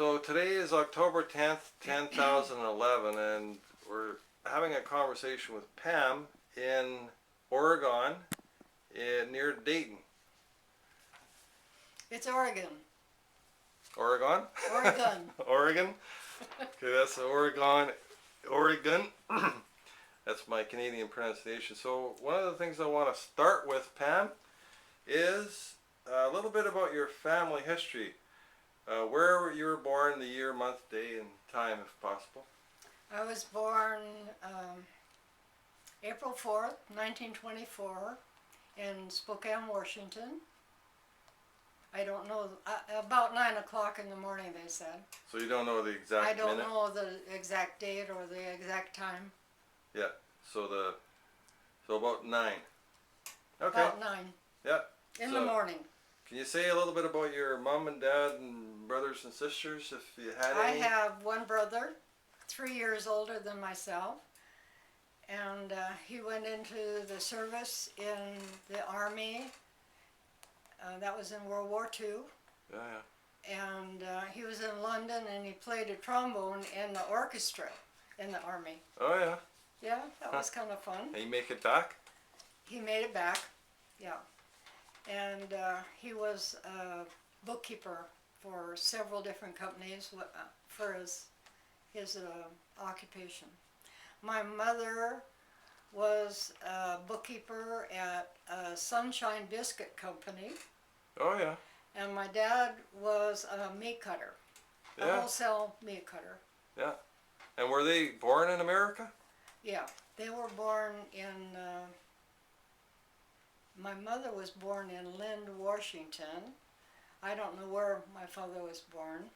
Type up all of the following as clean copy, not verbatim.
So today is October 10th, 2011, and we're having a conversation with Pam in Oregon, near Dayton. It's Oregon. Oregon? Oregon. Oregon? Okay, that's Oregon. That's my Canadian pronunciation. So one of the things I want to start with, Pam, is a little bit about your family history. Where you were born, the year, month, day, and time, if possible. I was born April 4th, 1924 in Spokane, Washington. I don't know, about 9 o'clock in the morning they said. So you don't know the exact I don't minute? know the exact date or the exact time. Yeah. So about 9. Okay. About 9 Yeah. in the morning. Can you say a little bit about your mom and dad and brothers and sisters, if you had I any? have one brother, 3 years older than myself, and he went into the service in the Army. That was in World War II. Yeah. And he was in London and he played a trombone in the orchestra in the Army. Oh yeah. Yeah, that was kind of fun. And you make it back? He made it back, yeah. And he was a bookkeeper for several different companies for his occupation. My mother was a bookkeeper at a Sunshine Biscuit Company. Oh yeah. And my dad was a meat cutter, a Yeah. wholesale meat cutter. Yeah. And were they born in America? Yeah, they were born in, my mother was born in Lind, Washington. I don't know where my father was born.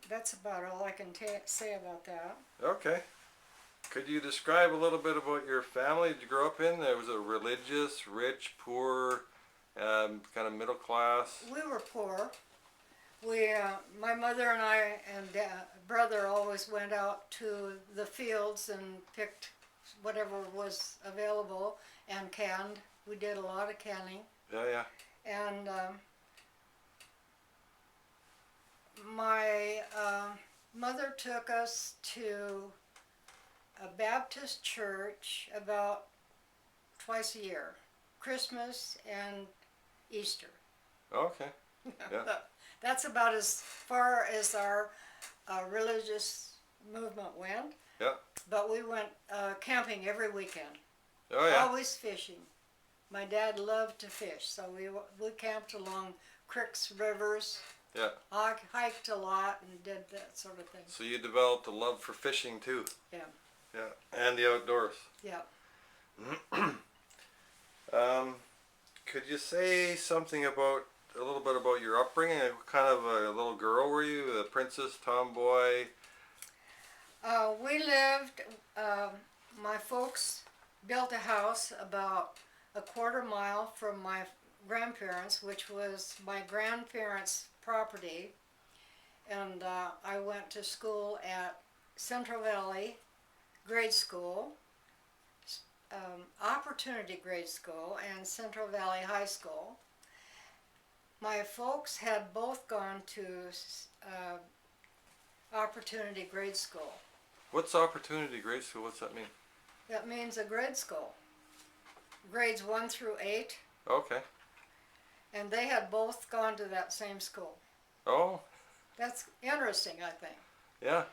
That's about all I can say about that. Okay. Could you describe a little bit about your family? Did you grow up in? Was it religious, rich, poor, kind of middle class? We were poor. My mother and I and brother always went out to the fields and picked whatever was available and canned. We did a lot of canning. Yeah. And my mother took us to a Baptist church about twice a year, Christmas and Easter. Okay. Yeah. That's about as far as our religious movement went. Yeah. But we went camping every weekend. Oh yeah. Always fishing. My dad loved to fish, so we camped along creeks, rivers. Yeah. Hiked a lot and did that sort of thing. So you developed a love for fishing too. Yeah. Yeah. And the outdoors. Yeah. Could you say something about a little bit about your upbringing? What kind of a little girl were you? A princess, tomboy? We lived. My folks built a house about a quarter mile from my grandparents, which was my grandparents' property, and I went to school at Central Valley Grade School, Opportunity Grade School, and Central Valley High School. My folks had both gone to Opportunity Grade School. What's Opportunity Grade School? What's that mean? That means a grade school. Grades 1 through 8. Okay. And they had both gone to that same school. Oh. That's interesting, I think. Yeah.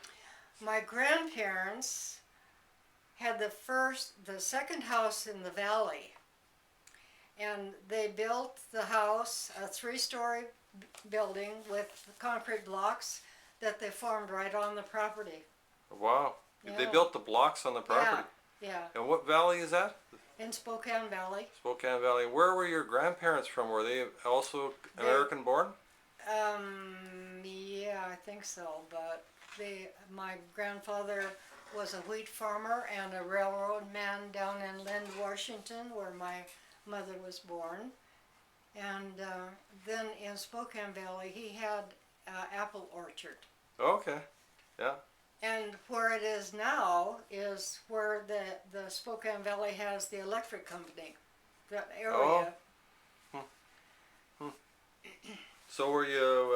My grandparents had the second house in the valley. And they built the house, a 3-story building with concrete blocks that they formed right on the property. Wow. Yeah. They built the blocks on the property? Yeah. And what valley is that? In Spokane Valley. Spokane Valley. Where were your grandparents from? Were they also American born? Yeah, I think so, but my grandfather was a wheat farmer and a railroad man down in Lind, Washington, where my mother was born. And then in Spokane Valley, he had an apple orchard. Okay. Yeah. And where it is now is where the Spokane Valley has the electric company, that area. Oh. So were you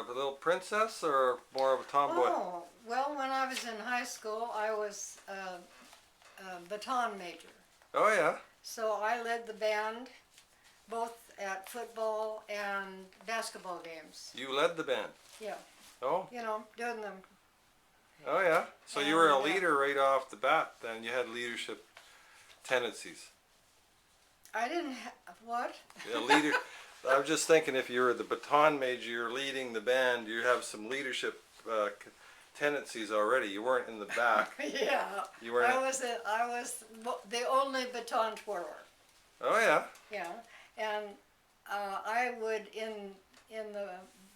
the little princess or more of a tomboy? Oh, well, when I was in high school, I was a baton major. Oh yeah. So I led the band both at football and basketball games. You led the band. Yeah, Oh. doing them. Oh yeah. So you were a And, leader right off the bat. Then you had leadership tendencies. I didn't what? A leader. I was just thinking if you were the baton major, you're leading the band. You have some leadership tendencies already. You weren't in the back. Yeah, You weren't. I was the only baton twirler. Oh yeah. Yeah, and I would in the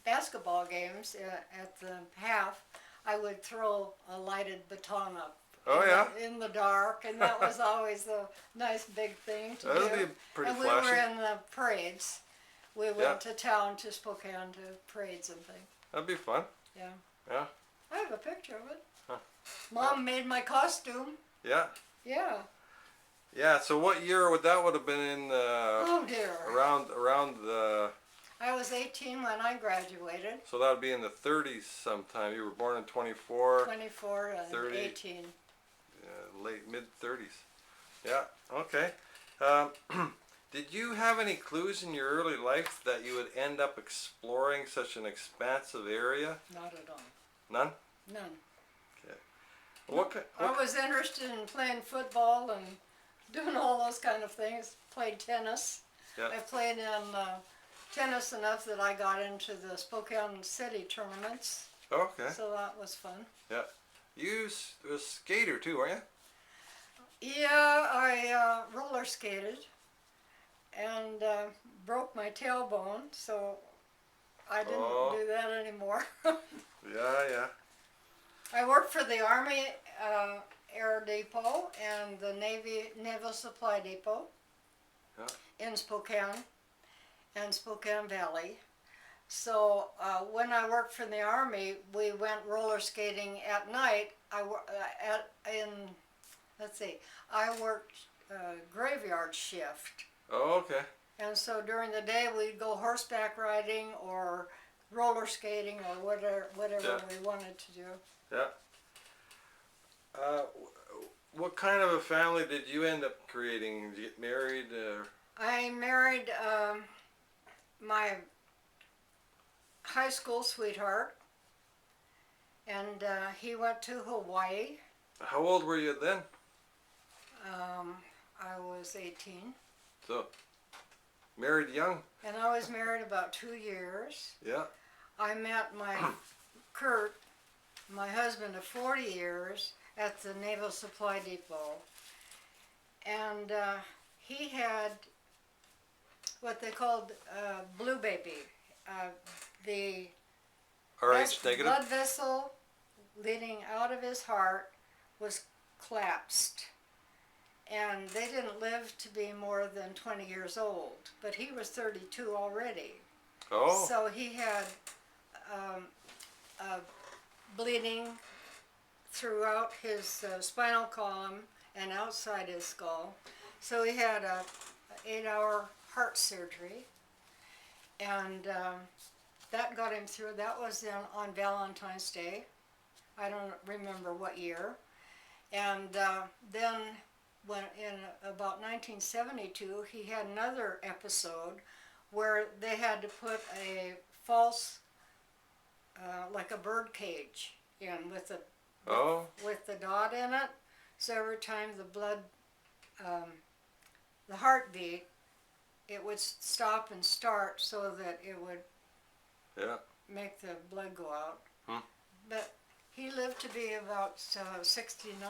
basketball games at the half, I would throw a lighted baton up. Oh yeah. In the dark, and that was always a nice big thing to That would do. be pretty And flashy. we were in the parades. We went Yeah. to town to Spokane to parades and things. That'd be fun. Yeah. Yeah. I have a picture of it. Huh. Mom made my costume. Yeah. Yeah. Yeah. So what year would that would have been in? Oh dear. Around the. I was 18 when I graduated. So that would be in the 30s sometime. You were born in 24. 24 and 30. 18. Late mid 30s. Yeah. Okay. Did you have any clues in your early life that you would end up exploring such an expansive area? Not at all. None. None. Okay. What? I was interested in playing football and doing all those kind of things. Played tennis. Yeah. I played in tennis enough that I got into the Spokane City tournaments. Okay. So that was fun. Yeah. You was a skater too, weren't you? Yeah, I roller skated and broke my tailbone, so I didn't Oh. do that anymore. Yeah. Yeah. I worked for the Army Air Depot and the Navy Naval Supply Depot in Spokane and Spokane Valley. So when I worked for the Army, we went roller skating at night. I worked graveyard shift, Oh, okay. and so during the day we'd go horseback riding or roller skating or whatever Yeah. we wanted to do. Yeah. What kind of a family did you end up creating? Did you get married? I married my high school sweetheart, and he went to Hawaii. How old were you then? I was 18, So, married young. and I was married about 2 years. Yeah. I met Kurt, my husband of 40 years, at the Naval Supply Depot, and he had what they called blue baby. The RH negative. blood vessel leading out of his heart was collapsed, and they didn't live to be more than 20 years old, but he was 32 already. Oh. So he had bleeding throughout his spinal column and outside his skull. So he had a 8-hour heart surgery, and that got him through. That was on Valentine's Day. I don't remember what year. And then when in about 1972, he had another episode where they had to put a false, like a bird cage in with the dot in it. So every time the blood, the heartbeat, it would stop and start so that it would make the blood go out. But he lived to be about 69.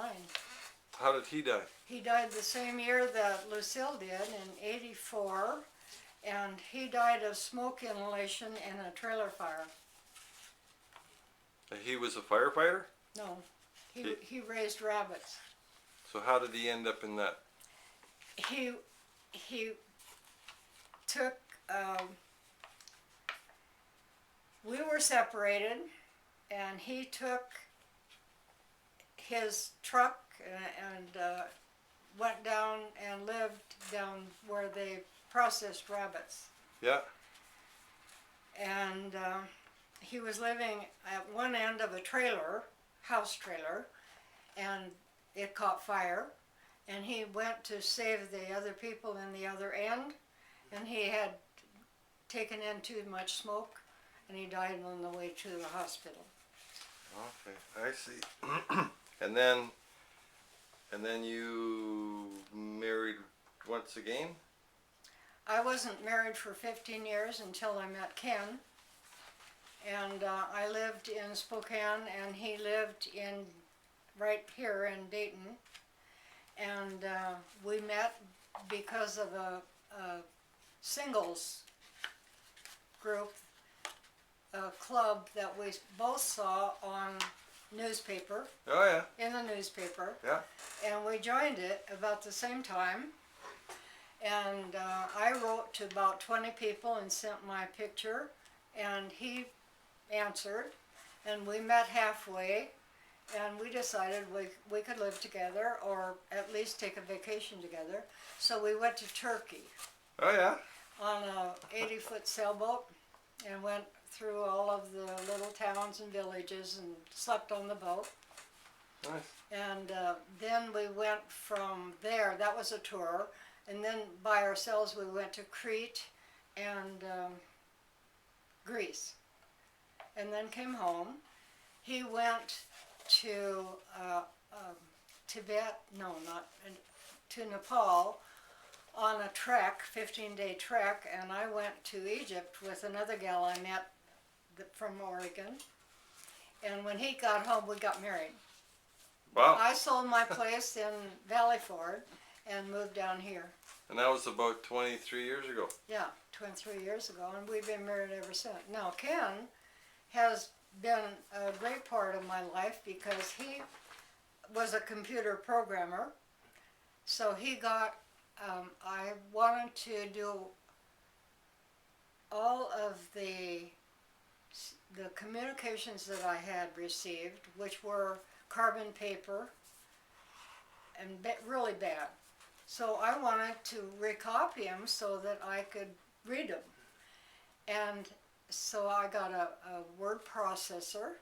How did he die? He died the same year that Lucille did, in 84, and he died of smoke inhalation in a trailer fire. He was a firefighter? No, he raised rabbits. So how did he end up in that? He took, we were separated, and he took his truck and went down and lived down where they processed rabbits. Yeah. and he was living at one end of a trailer, house trailer, and it caught fire, and he went to save the other people in the other end, and he had taken in too much smoke, and he died on the way to the hospital. Okay, I see. and then you married once again? I wasn't married for 15 years until I met Ken, and I lived in Spokane, and he lived in right here in Dayton, and we met because of a singles group, a club that we both saw on newspaper, Oh yeah, in the newspaper, yeah. and we joined it about the same time. And I wrote to about 20 people and sent my picture, and he answered, and we met halfway, and we decided we could live together, or at least take a vacation together. So we went to Turkey Oh yeah. on a 80-foot sailboat, and went through all of the little towns and villages and slept on the boat. Nice. And then we went from there, that was a tour, and then by ourselves we went to Crete and Greece, and then came home. He went to Tibet, no, not, to Nepal on a trek, 15-day trek, and I went to Egypt with another gal I met from Oregon, and when he got home we got married. Wow. I sold my place in Valley Ford and moved down here. And that was about 23 years ago. Yeah, 23 years ago, and we've been married ever since. Now, Ken has been a great part of my life because he was a computer programmer. So he got, I wanted to do all of the communications that I had received, which were carbon paper and really bad. So I wanted to recopy them so that I could read them. And so I got a word processor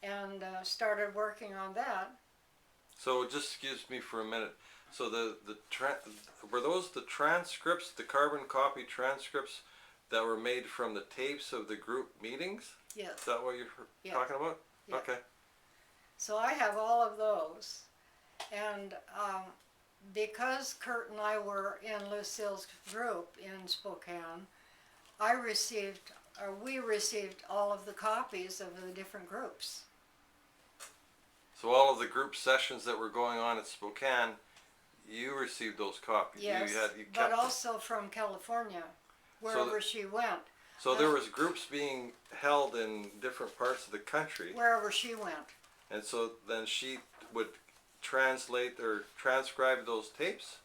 and started working on that. So just excuse me for a minute. So were those the transcripts, the carbon copy transcripts that were made from the tapes of the group meetings? Yes. Is that what you're Yeah. talking about? Yeah. Okay. So I have all of those. And because Kurt and I were in Lucille's group in Spokane, we received all of the copies of the different groups. So all of the group sessions that were going on at Spokane, you received those copies. Yes, You kept but them. also from California, wherever she went. So there was groups being held in different parts of the country, Wherever she went. and so then she would translate or transcribe those tapes,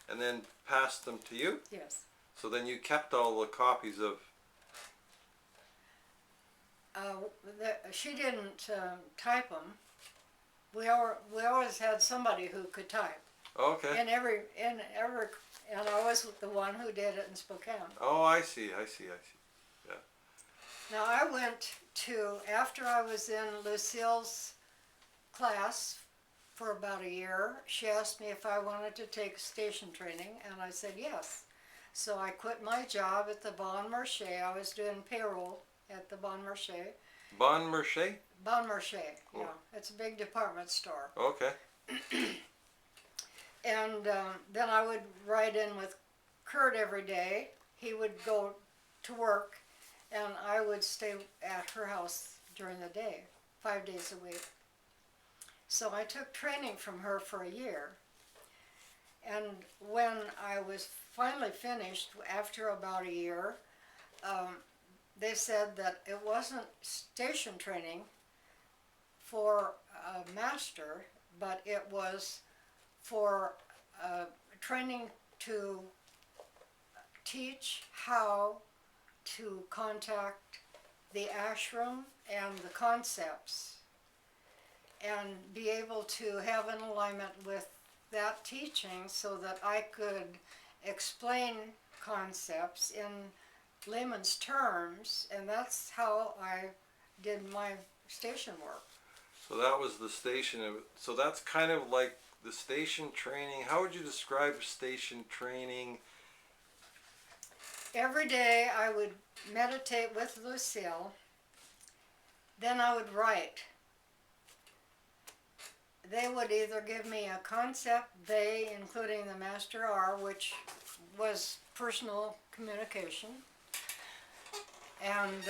and then pass them to you. Yes. So then you kept all the copies of. She didn't type them. We always had somebody who could type. Okay. And I was the one who did it in Spokane. Oh, I see. Now I went after I was in Lucille's class for about a year, she asked me if I wanted to take station training, and I said yes. So I quit my job at the Bon Marché. I was doing payroll at the Bon Marché. Bon Marché? Bon Marché, Cool. yeah. It's a big department store. Okay. And then I would ride in with Kurt every day. He would go to work, and I would stay at her house during the day, 5 days a week. So I took training from her for a year. And when I was finally finished, after about a year, they said that it wasn't station training for a master, but it was for training to teach how to contact the ashram and the concepts, and be able to have an alignment with that teaching so that I could explain concepts in layman's terms, and that's how I did my station work. So that was the station. So that's kind of like the station training. How would you describe station training? Every day I would meditate with Lucille, then I would write. They would either give me a concept, they, including the Master R, which was personal communication, and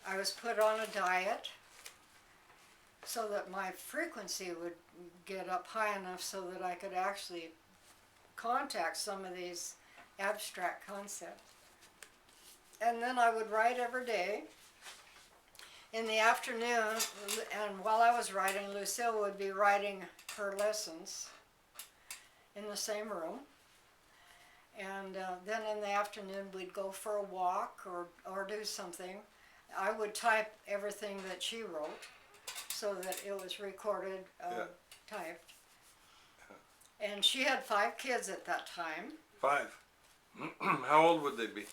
I was put on a diet so that my frequency would get up high enough so that I could actually contact some of these abstract concepts. And then I would write every day. In the afternoon, and while I was writing, Lucille would be writing her lessons in the same room. And then in the afternoon, we'd go for a walk or do something. I would type everything that she wrote so that it was recorded, typed. And she had 5 kids at that time. 5. How old would they be?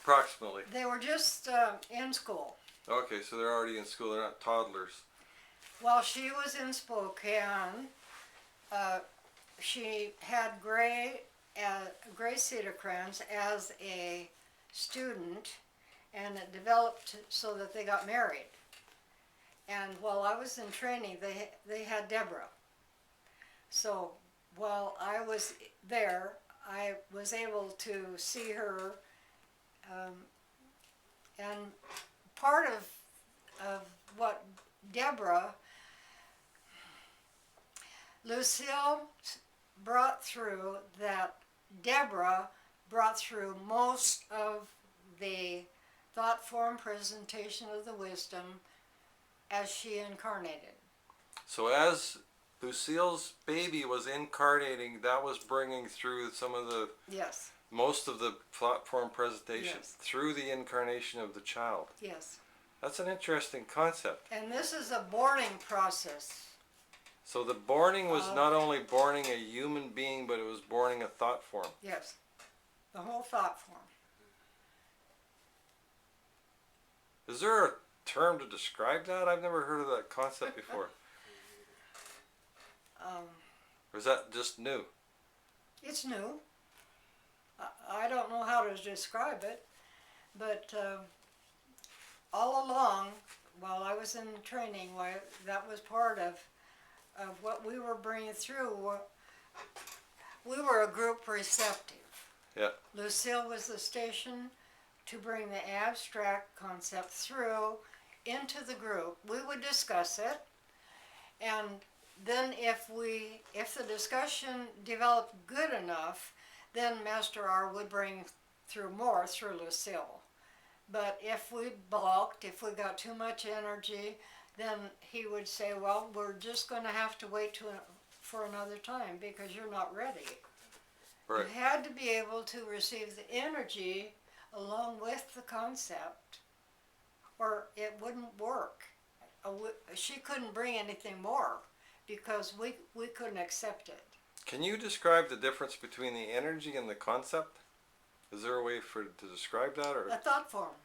Approximately. They were just in school. Okay, so they're already in school. They're not toddlers. While she was in Spokane, she had Gray cedar crayons as a student, and it developed so that they got married. And while I was in training, they had Deborah. So while I was there, I was able to see her, and part of what Lucille brought through, that Deborah brought through most of the thought form presentation of the wisdom as she incarnated. So as Lucille's baby was incarnating, that was bringing through some of the, Yes, most of the platform presentation Yes. through the incarnation of the child. yes. That's an interesting concept. And this is a borning process. So the borning was not only borning a human being, but it was borning a thought form. Yes, the whole thought form. Is there a term to describe that? I've never heard of that concept before. Or is that just new? It's new. I don't know how to describe it, but all along, while I was in training, that was part of what we were bringing through. We were a group receptive. Yeah. Lucille was the station to bring the abstract concept through into the group. We would discuss it, and then if the discussion developed good enough, then Master R would bring through more through Lucille. But if we balked, if we got too much energy, then he would say, well, we're just going to have to wait for another time because you're not ready. Right. You had to be able to receive the energy along with the concept, or it wouldn't work. She couldn't bring anything more because we couldn't accept it. Can you describe the difference between the energy and the concept? Is there a way to describe that? Or A thought form.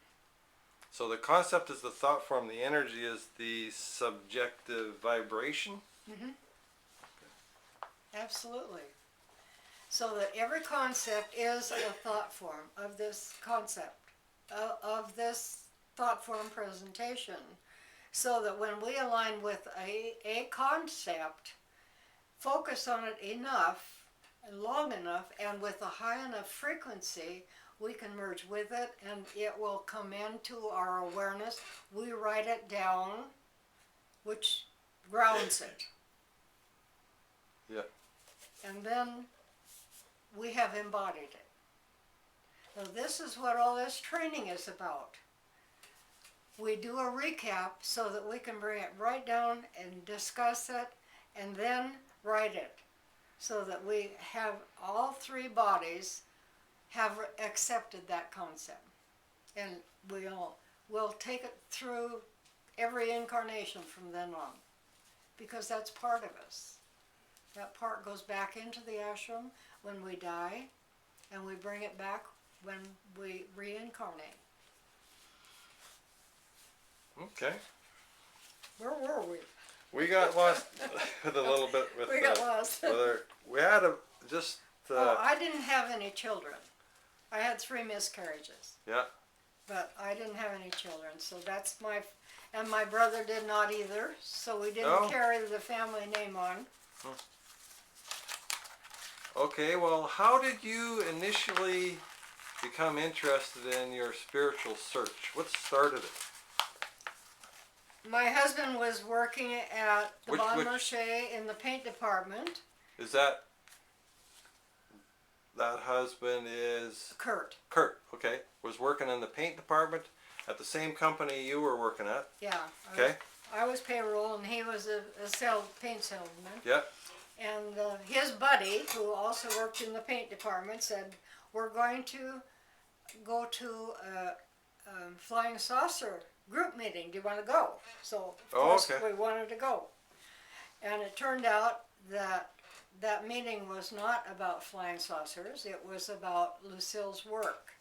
so the concept is the thought form, the energy is the subjective vibration? Mm-hmm. Absolutely. So that every concept is a thought form of this concept, of this thought form presentation. So that when we align with a concept, focus on it enough and long enough and with a high enough frequency, we can merge with it and it will come into our awareness. We write it down, which grounds it. Yeah. And then we have embodied it. So this is what all this training is about. We do a recap so that we can bring it right down and discuss it and then write it so that we have all 3 bodies have accepted that concept. And we'll take it through every incarnation from then on because that's part of us. That part goes back into the ashram when we die, and we bring it back when we reincarnate. Okay. Where were we? We got lost with a little bit with We got lost. we had a just Oh, I didn't have any children. I had 3 miscarriages, yeah. but I didn't have any children. So that's and my brother did not either. So we didn't Oh. carry the family name on. Okay, well, how did you initially become interested in your spiritual search? What started it? My husband was working at the Which- Bon which- Marché in the paint department. Is that husband is Kurt. Kurt, okay, was working in the paint department at the same company you were working at, Yeah. okay? I was payroll and he was a paint salesman. Yeah, And his buddy, who also worked in the paint department, said, "We're going to go to a flying saucer group meeting. Do you want to go?" So of course okay. we wanted to go. And it turned out that that meeting was not about flying saucers. It was about Lucille's work.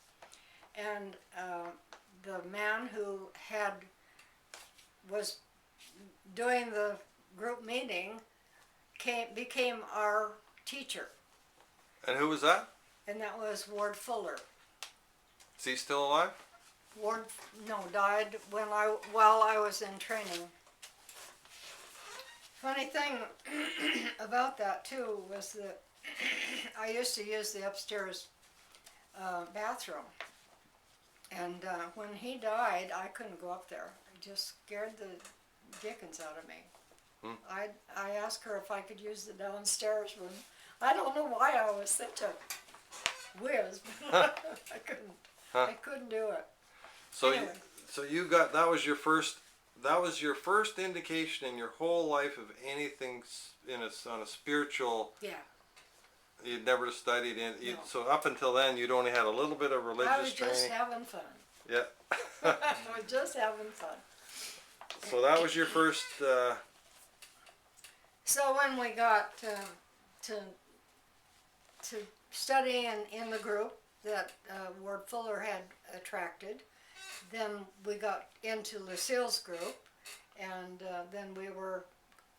And the man who was doing the group meeting became our teacher, and who was that? and that was Ward Fuller. Is he still alive? Ward died while I was in training. Funny thing about that too was that I used to use the upstairs bathroom, and when he died, I couldn't go up there. It just scared the dickens out of me. I asked her if I could use the downstairs room. I don't know why I was such a whiz, but I couldn't do it. So Anyway. you got that was your first indication in your whole life of anything on a spiritual. Yeah, You'd never studied in. No. So up until then, you'd only had a little bit of religious I was just training. having fun. Yeah. I was just having fun. So that was your first. So when we got to study in the group that Ward Fuller had attracted, then we got into Lucille's group, and then we were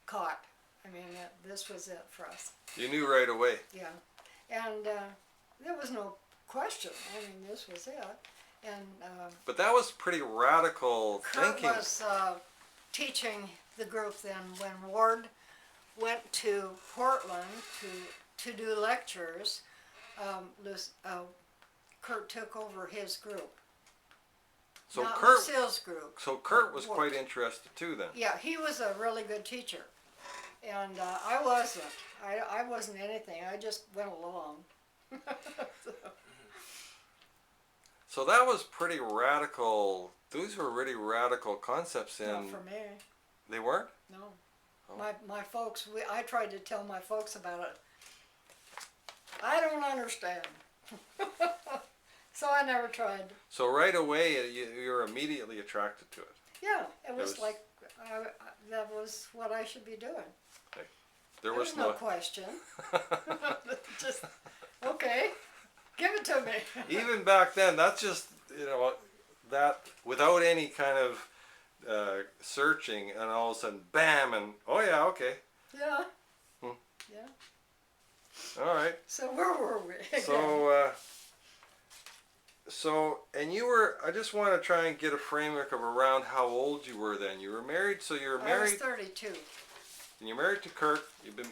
caught. I mean, this was it for us. You knew right away. Yeah, and there was no question. I mean, this was it. And But that was pretty radical Kurt thinking. was teaching the group then when Ward went to Portland to do lectures. Kurt took over his group. So not Kurt. Lucille's group. So Kurt was Ward. quite interested too then. Yeah, he was a really good teacher, and I wasn't. I wasn't anything. I just went along. So that was pretty radical. Those were really radical concepts Not in. for me. They weren't? No. Oh. My folks, I tried to tell my folks about it. I don't understand. So I never tried. So right away you're immediately attracted to it. Yeah, it was was- like, that was what I should be doing. There was no question. Just, okay, give it to me. Even back then, that's just, that without any kind of searching, and all of a sudden, bam, and oh yeah, okay, Yeah. Hmm. Yeah. all right. So where were we? And you were, I just want to try and get a framework of around how old you were then. You were married, so you were I was married, 32. and you're married to Kurt. You've been.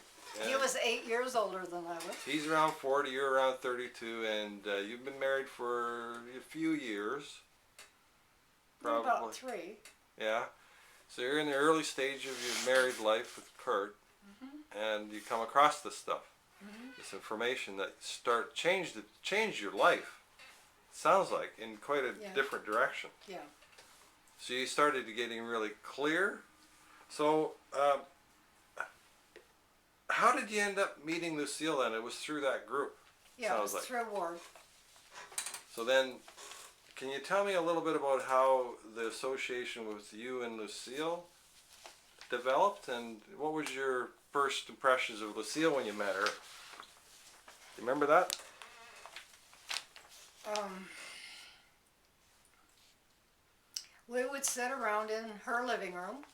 He was 8 years older than I was. He's around 40, you're around 32, and you've been married for a few years. Probably. About 3. Yeah. So you're in the early stage of your married life with Kurt, and you come across this stuff, this information that change your life. Sounds like in quite a Yeah. different direction. Yeah. So you started to getting really clear. So how did you end up meeting Lucille then? It was through that group. Yeah, it Sounds was like. through Ward. So then, can you tell me a little bit about how the association with you and Lucille developed, and what was your first impressions of Lucille when you met her? You remember that? we would sit around in her living room.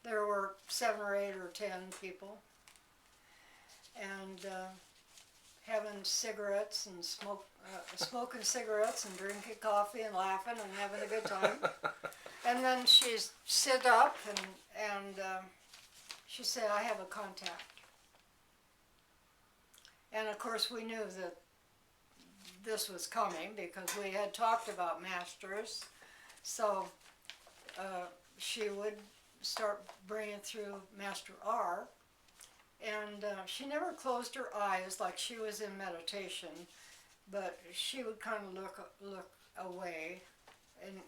There were 7 or 8 or 10 people, and having cigarettes and smoking cigarettes and drinking coffee and laughing and having a good time. And then she'd sit up and she said, "I have a contact." And of course we knew that this was coming because we had talked about masters. So she would start bringing through Master R, and she never closed her eyes like she was in meditation, but she would kind of look away, and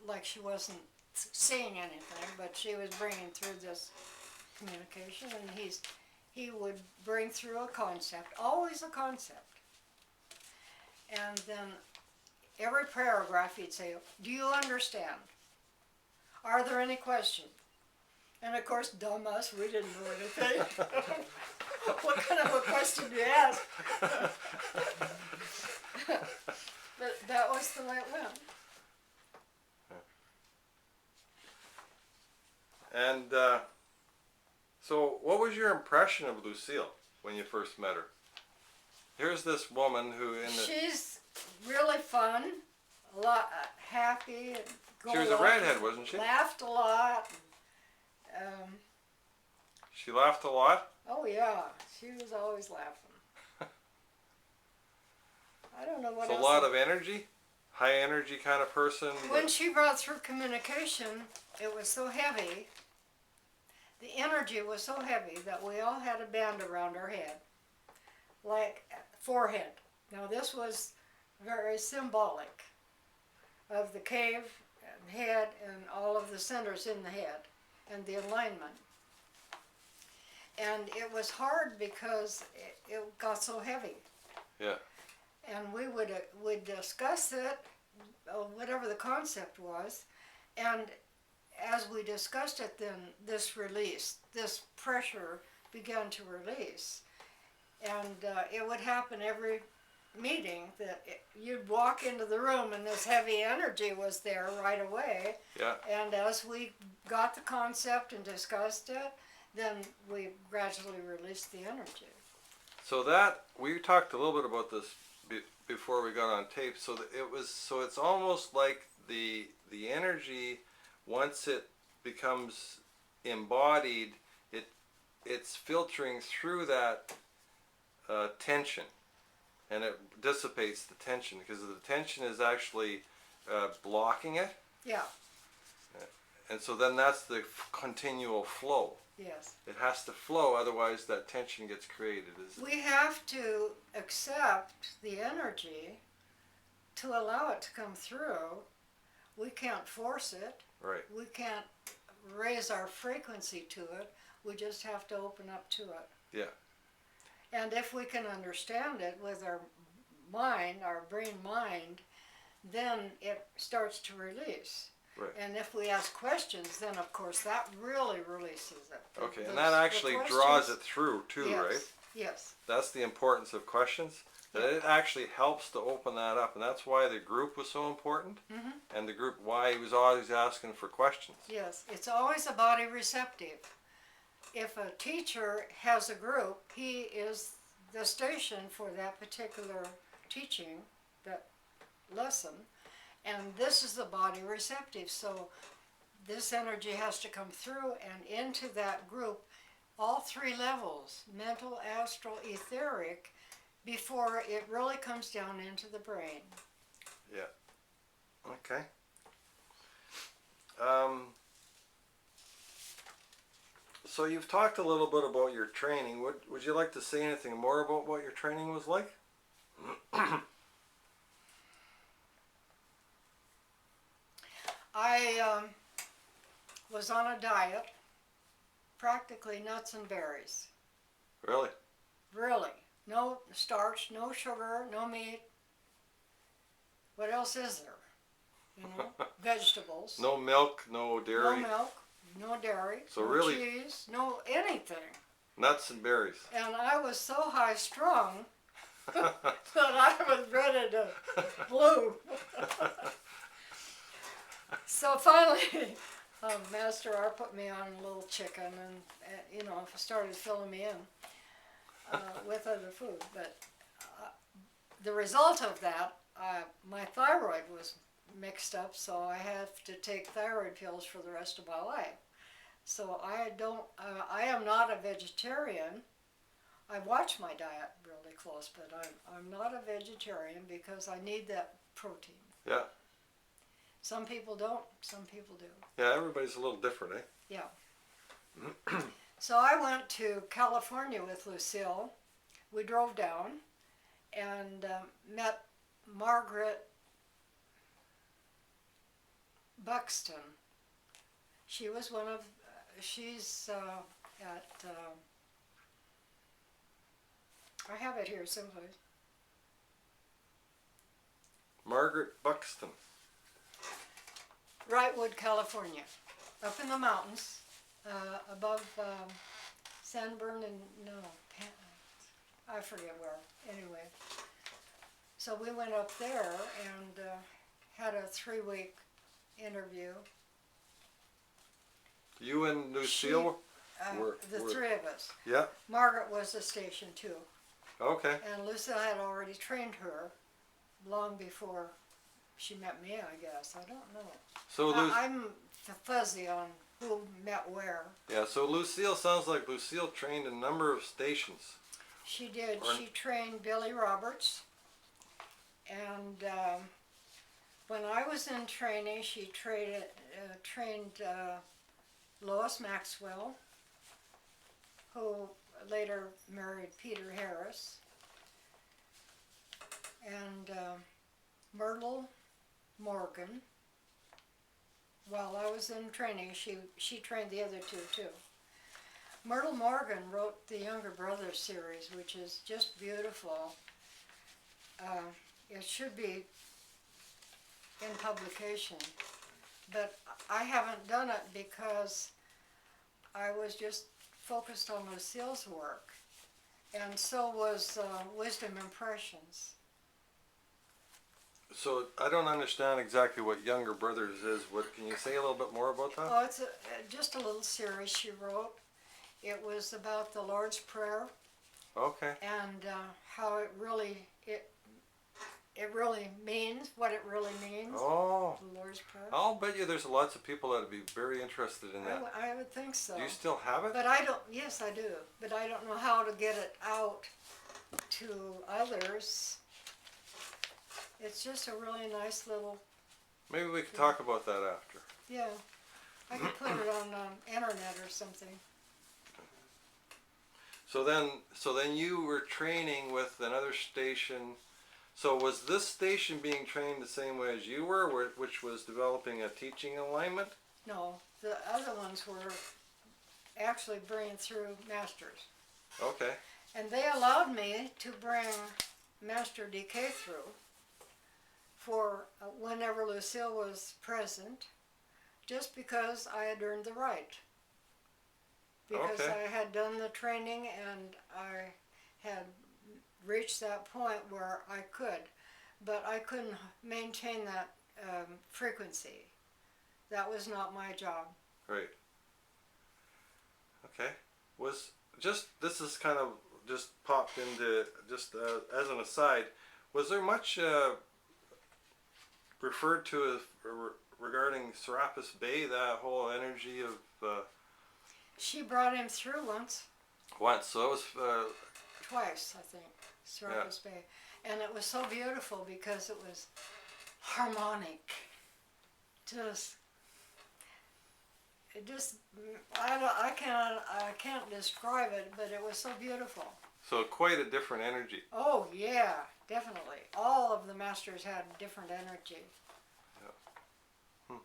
like she wasn't seeing anything, but she was bringing through this communication, and he would bring through a concept, always a concept, and then every paragraph he'd say, "Do you understand? Are there any questions?" And of course, dumb us, we didn't know anything. What kind of a question do you ask? But that was the way it went. And so what was your impression of Lucille when you first met her? Here's this woman who She's really fun, a lot happy. And she was a redhead, wasn't she? Laughed a lot. She laughed a lot? Oh yeah, she was always laughing. I don't know what It's else. a lot of energy? High energy kind of person? When she brought through communication, it was so heavy. The energy was so heavy that we all had a band around our head, like forehead. Now this was very symbolic of the cave and head and all of the centers in the head and the alignment. And it was hard because it got so heavy. Yeah. And we would discuss it, whatever the concept was, and as we discussed it, then this pressure began to release. And it would happen every meeting that you'd walk into the room and this heavy energy was there right away. Yeah. And as we got the concept and discussed it, then we gradually released the energy. So that, we talked a little bit about this before we got on tape. So it's almost like the energy, once it becomes embodied, it's filtering through that tension, and it dissipates the tension because the tension is actually blocking it. Yeah. And so then that's the continual flow. Yes. It has to flow, otherwise that tension gets created. We have to accept the energy to allow it to come through. We can't force it. Right. We can't raise our frequency to it. We just have to open up to it. Yeah. And if we can understand it with our mind, our brain mind, then it starts to release. Right. And if we ask questions, then of course that really releases it. Okay, and that actually draws it through too, yes, right? Yes. That's the importance of questions. That it actually helps to open that up, and that's why the group was so important. Mm-hmm. And the group, why he was always asking for questions. Yes, it's always a body receptive. If a teacher has a group, he is the station for that particular teaching, that lesson, and this is the body receptive. So this energy has to come through and into that group, all 3 levels, mental, astral, etheric, before it really comes down into the brain. Yeah. Okay. So you've talked a little bit about your training. Would you like to say anything more about what your training was like? I was on a diet, practically nuts and berries. Really? Really. No starch, no sugar, no meat. What else is there? You know, vegetables. No milk, no dairy. No milk, no dairy, So no really- cheese, no anything. Nuts and berries. And I was so high strung but I was ready to bloom. So finally, Master R put me on a little chicken, and started filling me in with other food. But the result of that, my thyroid was mixed up, so I have to take thyroid pills for the rest of my life. So I am not a vegetarian. I watch my diet really close, but I'm not a vegetarian because I need that protein. Yeah. Some people don't, some people do. Yeah, everybody's a little different, eh? Yeah. So I went to California with Lucille. We drove down and met Margaret Buxton. She was she's at, I have it here someplace. Margaret Buxton. Wrightwood, California, up in the mountains, above San I forget where. Anyway, so we went up there and had a 3-week interview. You and Lucille? The three of us. Yeah. Margaret was a station too. Okay. And Lucille had already trained her long before she met me, I guess. I don't know. So I'm fuzzy on who met where. Yeah, so Lucille sounds like Lucille trained a number of stations. She did. She trained Billy Roberts. And when I was in training, she trained Lois Maxwell, who later married Peter Harris. And Myrtle Morgan. While I was in training, she trained the other two too. Myrtle Morgan wrote the Younger Brothers series, which is just beautiful. It should be in publication, but I haven't done it because I was just focused on Lucille's work, and so was Wisdom Impressions. So I don't understand exactly what Younger Brothers is. What can you say a little bit more about that? Oh, it's just a little series she wrote. It was about the Lord's Prayer. Okay. And how it really means what it really means. Oh. The Lord's Prayer. I'll bet you there's lots of people that would be very interested in that. I would think so. Do you still have it? But I don't. Yes, I do. But I don't know how to get it out to others. It's just a really nice little. Maybe we could talk about that after. Yeah, I could put it on internet or something. So then you were training with another station. So was this station being trained the same way as you were, which was developing a teaching alignment? No, the other ones were actually bringing through masters. Okay. And they allowed me to bring Master DK through for whenever Lucille was present, just because I had earned the right. Because Okay. I had done the training and I had reached that point where I could, but I couldn't maintain that frequency. That was not my job. Right. Okay. This is kind of just popped into just as an aside. Was there much referred to as regarding Serapis Bay, that whole energy of? She brought him through once. Once, so it was. Twice, I think, Serapis Bay. And it was so beautiful because it was harmonic. I can't describe it, but it was so beautiful. So quite a different energy. Oh yeah, definitely. All of the masters had different energy. Yeah.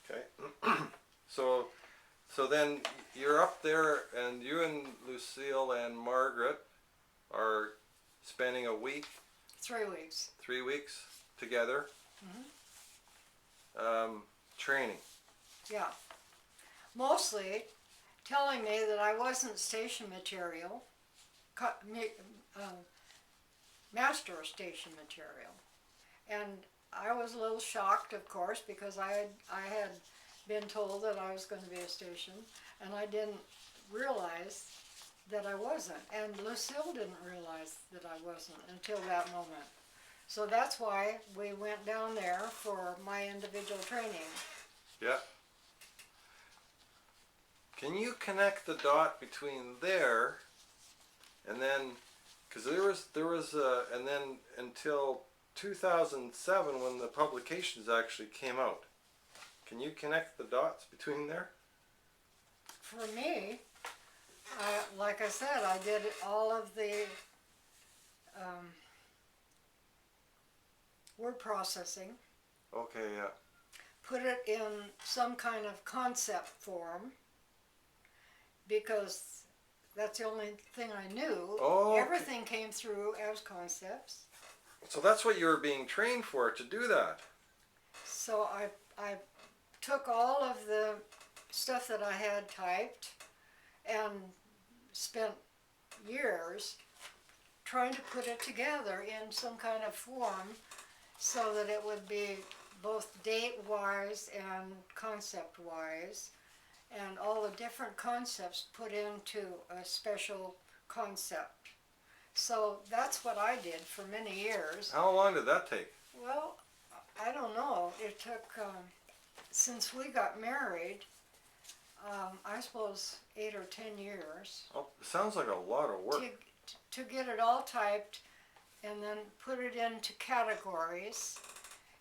Okay. So then you're up there, and you and Lucille and Margaret are spending a week, 3 weeks. 3 weeks together, training. Yeah. Mostly telling me that I wasn't station material, master station material. And I was a little shocked, of course, because I had been told that I was going to be a station, and I didn't realize that I wasn't. And Lucille didn't realize that I wasn't until that moment. So that's why we went down there for my individual training. Yeah. Can you connect the dot between there and then, because there was and then until 2007 when the publications actually came out. Can you connect the dots between there? For me, like I said, I did all of the word processing, Okay, yeah. put it in some kind of concept form, because that's the only thing I knew. Oh, okay. Everything came through as concepts. So that's what you were being trained for, to do that. So I took all of the stuff that I had typed and spent years trying to put it together in some kind of form so that it would be both date-wise and concept-wise, and all the different concepts put into a special concept. So that's what I did for many years. How long did that take? Well, I don't know. It took, since we got married, I suppose 8 or 10 years Oh, it sounds like a lot of work. to get it all typed and then put it into categories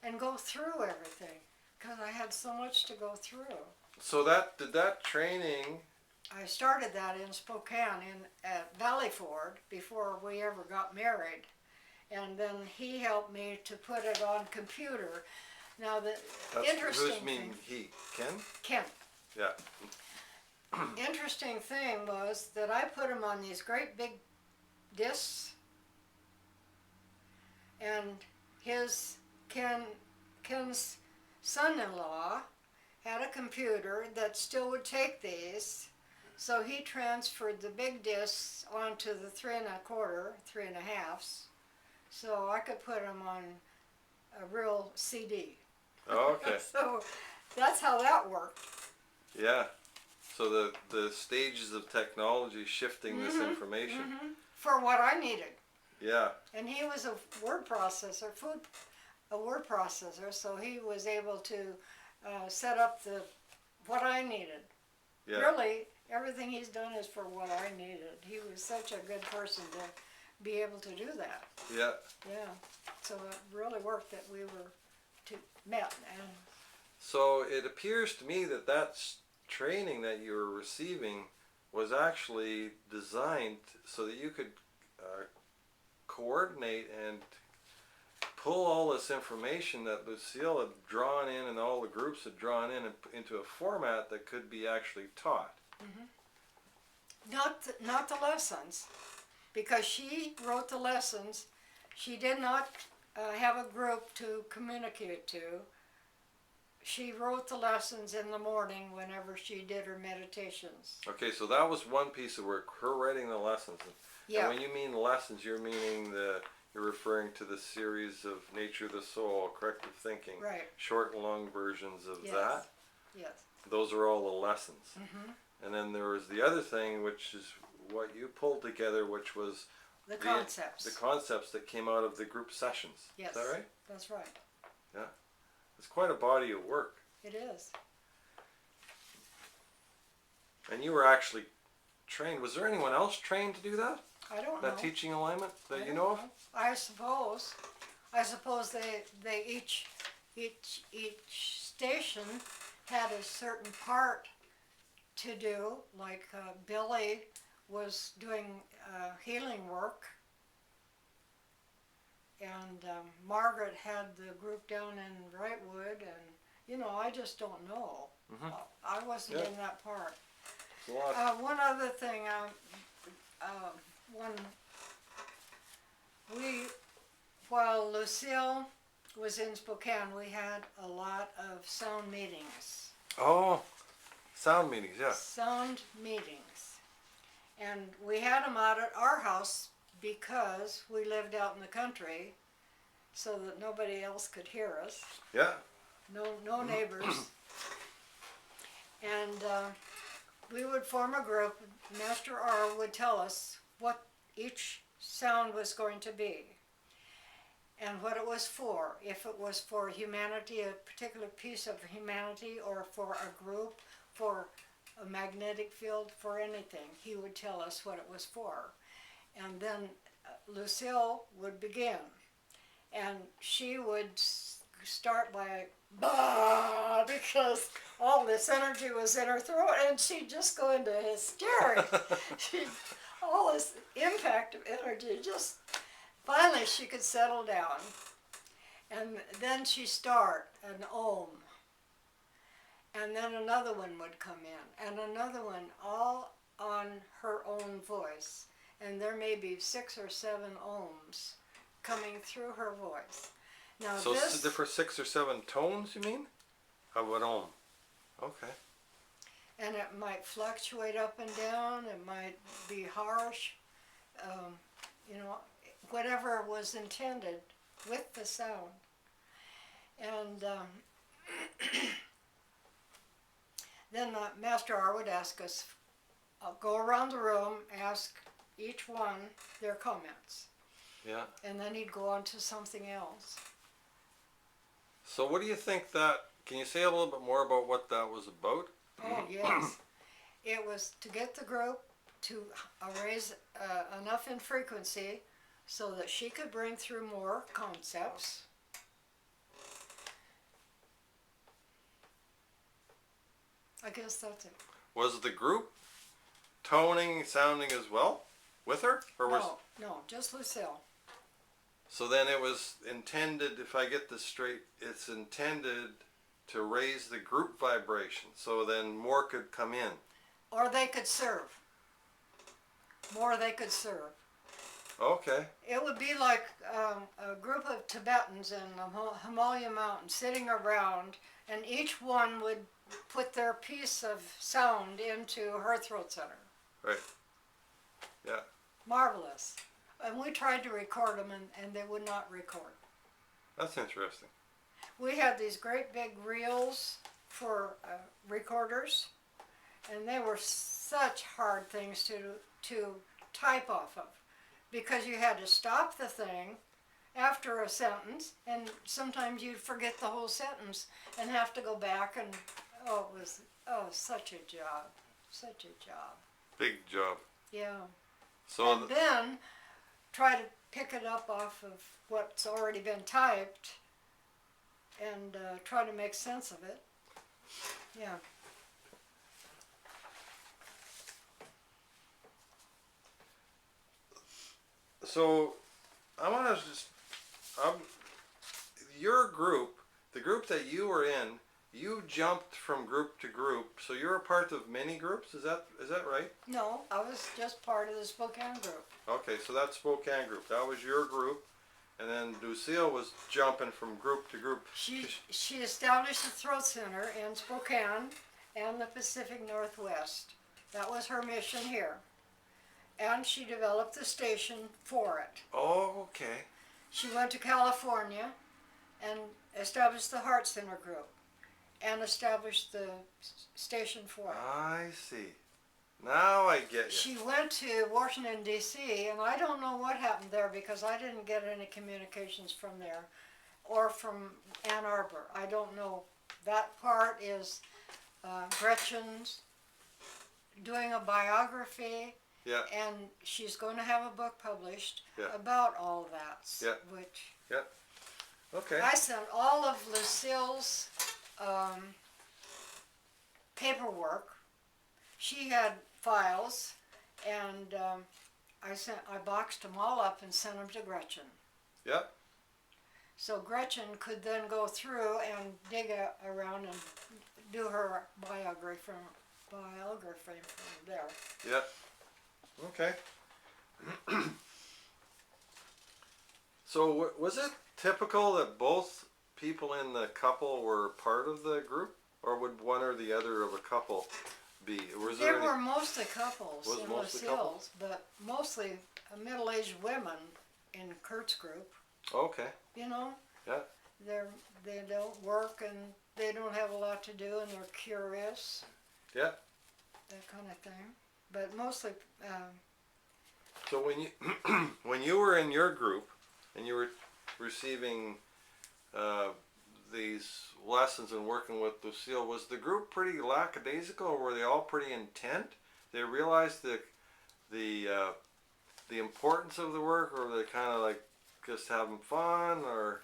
and go through everything, because I had so much to go through. So did that training, I started that in Spokane at Valley Ford before we ever got married, and then he helped me to put it on computer. Now the that's interesting who's mean thing, he? Ken? Ken, Yeah. interesting thing was that I put them on these great big discs, and Ken's son-in-law had a computer that still would take these, so he transferred the big discs onto the 3 1/4, 3 1/2s, so I could put them on a real CD. Oh, okay. So that's how that worked. Yeah. So the stages of technology shifting this information. For what I needed. Yeah. And he was a word processor, so he was able to set up what I needed. Yeah. Really, everything he's done is for what I needed. He was such a good person to be able to do that. Yeah. Yeah. So it really worked that we were met. And So it appears to me that training that you were receiving was actually designed so that you could coordinate and pull all this information that Lucille had drawn in and all the groups had drawn in into a format that could be actually taught. not the lessons, because she wrote the lessons. She did not have a group to communicate to. She wrote the lessons in the morning whenever she did her meditations. Okay, so that was one piece of work, her writing the lessons. Yeah. And when you mean lessons, you're meaning you're referring to the series of Nature of the Soul, Corrective Thinking, Right. short and long versions of Yes. that. Yes. Those are all the lessons. And then there was the other thing, which is what you pulled together, which was The concepts. the concepts that came out of the group sessions. Yes. Is that right? That's right. It's quite a body of work. It is. And you were actually trained. Was there anyone else trained to do that? I don't know. That teaching alignment I that you don't know of? I suppose. They each station had a certain part to do. Like Billy was doing healing work, and Margaret had the group down in Wrightwood, and I just don't know. I wasn't in that part. It's a lot. One other thing, while Lucille was in Spokane, we had a lot of sound meetings. Oh, sound meetings, yeah. Sound meetings. And we had them out at our house because we lived out in the country so that nobody else could hear us. Yeah. No neighbors. And we would form a group. Master R would tell us what each sound was going to be and what it was for. If it was for humanity, a particular piece of humanity, or for a group, for a magnetic field, for anything, he would tell us what it was for. And then Lucille would begin. And she would start by bah, because all this energy was in her throat, and she'd just go into hysterics. All this impact of energy, just finally she could settle down. And then she'd start an Om. And then another one would come in, and another one, all on her own voice. And there may be 6 or 7 ohms coming through her voice. Now So this, for 6 or 7 tones, you mean? Of an ohm. Okay. and it might fluctuate up and down, it might be harsh, you know, whatever was intended with the sound. And then Master R would ask us, go around the room, ask each one their comments, Yeah. and then he'd go on to something else. So what do you think that, can you say a little bit more about what that was about? Oh, yes. It was to get the group to raise enough in frequency so that she could bring through more concepts. I guess that's it. Was the group toning, sounding as well with her? Or was No, just Lucille. So then it was intended, if I get this straight, it's intended to raise the group vibration so then more could come in. Or they could serve. More they could serve. Okay. It would be like a group of Tibetans in the Himalaya Mountains sitting around, and each one would put their piece of sound into her throat center. Right. Yeah. Marvelous. And we tried to record them, and they would not record. That's interesting. We had these great big reels for recorders, and they were such hard things to type off of, because you had to stop the thing after a sentence, and sometimes you'd forget the whole sentence and have to go back, and it was such a job. Big job. Yeah. So And then try to pick it up off of what's already been typed and try to make sense of it. Yeah. So I want to just, your group, the group that you were in, you jumped from group to group. So you're a part of many groups. Is that right? No, I was just part of the Spokane group. Okay, so that's Spokane group. That was your group, and then Lucille was jumping from group to group. She established the throat center in Spokane and the Pacific Northwest. That was her mission here. And she developed the station for it. Oh, okay. She went to California and established the Heart Center group and established the station for it. I see. Now I get you. She went to Washington, D.C., and I don't know what happened there because I didn't get any communications from there or from Ann Arbor. I don't know. That part is Gretchen's doing a biography, Yeah. and she's going to have a book published Yeah. about all that. Yeah. Which Okay. I sent all of Lucille's paperwork. She had files, and I boxed them all up and sent them to Gretchen. Yeah. So Gretchen could then go through and dig around and do her biography from there. Yeah. Okay. So was it typical that both people in the couple were part of the group, or would one or the other of a couple be? Was There there were any? mostly couples Was in mostly Lucille's, couples? but mostly middle-aged women in Kurt's group. Okay. You know, Yeah. they don't work and they don't have a lot to do and they're curious. Yeah. That kind of thing. But mostly, So when you when you were in your group and you were receiving these lessons and working with Lucille, was the group pretty lackadaisical, or were they all pretty intent? They realized the importance of the work, or were they kind of like just having fun, or?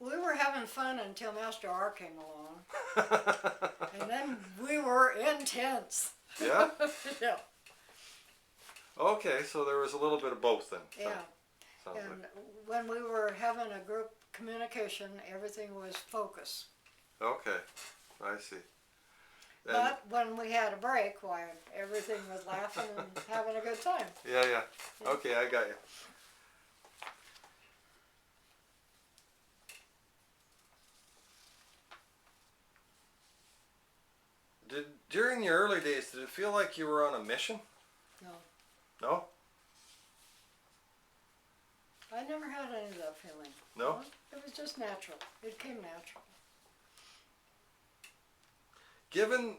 we were having fun until Master R came along. And then we were intense. Yeah. Yeah. Okay, so there was a little bit of both then. Yeah. Sounds And like. when we were having a group communication, everything was focus. Okay, I see. And But when we had a break, why, everything was laughing and having a good time. yeah. Okay, I got you. During your early days, did it feel like you were on a mission? No, No? I never had any of that feeling. No? It was just natural. It came natural. Given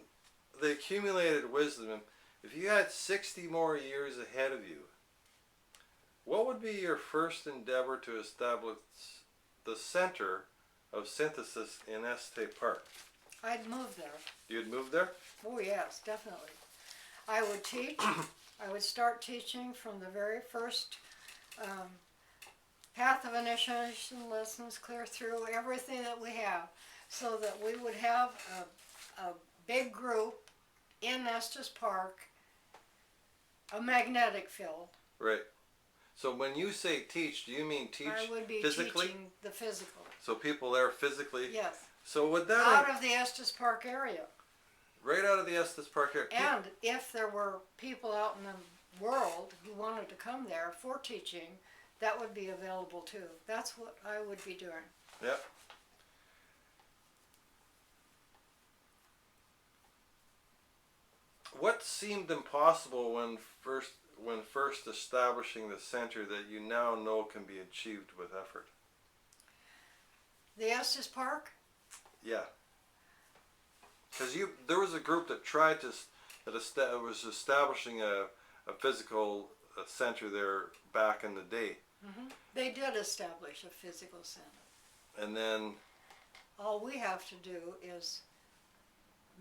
the accumulated wisdom, if you had 60 more years ahead of you, what would be your first endeavor to establish the center of synthesis in Estes Park? I'd move there. You'd move there? Oh yes, definitely. I would teach. I would start teaching from the very first path of initiation lessons clear through everything that we have, so that we would have a big group in Estes Park, a magnetic field. Right. So when you say teach, do you mean teach I would be physically? teaching the physical. So people there physically? Yes. So would that Out of the Estes Park area. right out of the Estes Park area? And if there were people out in the world who wanted to come there for teaching, that would be available too. That's what I would be doing. Yeah. What seemed impossible when first establishing the center that you now know can be achieved with effort? The Estes Park? Yeah. Because there was a group that tried to was establishing a physical center there back in the day, They did establish a physical center. and then All we have to do is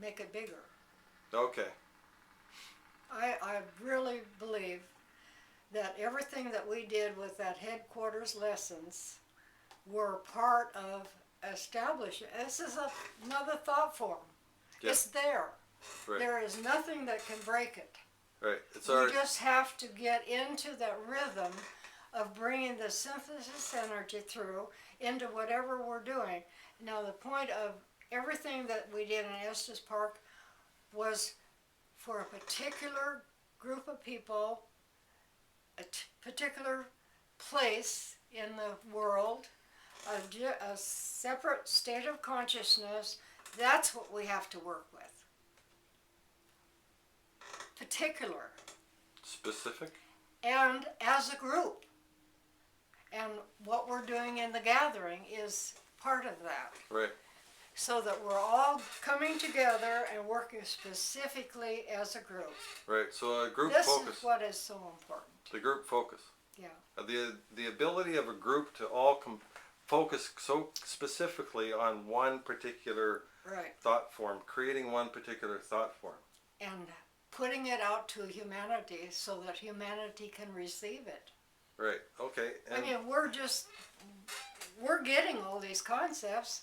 make it bigger. okay, I really believe that everything that we did with that headquarters lessons were part of establishing. This is another thought form. Yeah. It's there. right, There is nothing that can break it. right. It's We already just have to get into that rhythm of bringing the synthesis energy through into whatever we're doing. Now, the point of everything that we did in Estes Park was for a particular group of people, a particular place in the world, a separate state of consciousness. That's what we have to work with. Particular. specific. And as a group. And what we're doing in the gathering is part of that. Right. So that we're all coming together and working specifically as a group. Right. So a group This focus. is what is so important. The group focus. Yeah. The ability of a group to all focus so specifically on one particular Right. thought form, creating one particular thought form. And putting it out to humanity so that humanity can receive it. Right. Okay. And I mean, we're getting all these concepts,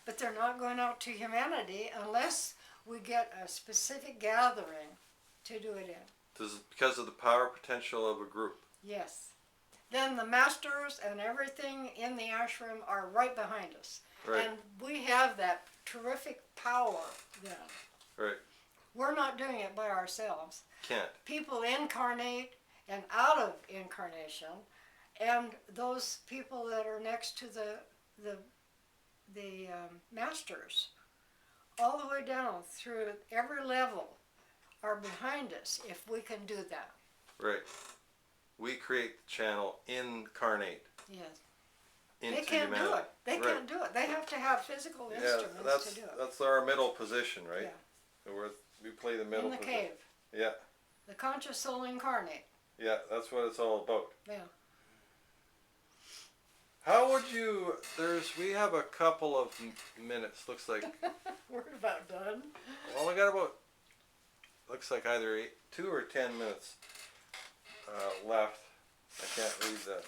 but they're not going out to humanity unless we get a specific gathering to do it in. this is because of the power potential of a group. Yes. Then the masters and everything in the ashram are right behind us. Right. And we have that terrific power then. Right. We're not doing it by ourselves. Can't. People incarnate and out of incarnation, and those people that are next to the masters, all the way down through every level are behind us if we can do that. Right. We create the channel, incarnate Yes. into They can't humanity. do it. They Right. can't do it. They have to have physical Yeah, instruments to do it. that's our middle position, right? Yeah. So we play the middle In the position. cave. Yeah, The conscious soul incarnate. yeah, that's what it's all about. Yeah. How would you? We have a couple of minutes. Looks like. We're about done. Well, we got about. Looks like either 2 or 10 minutes left. I can't read that.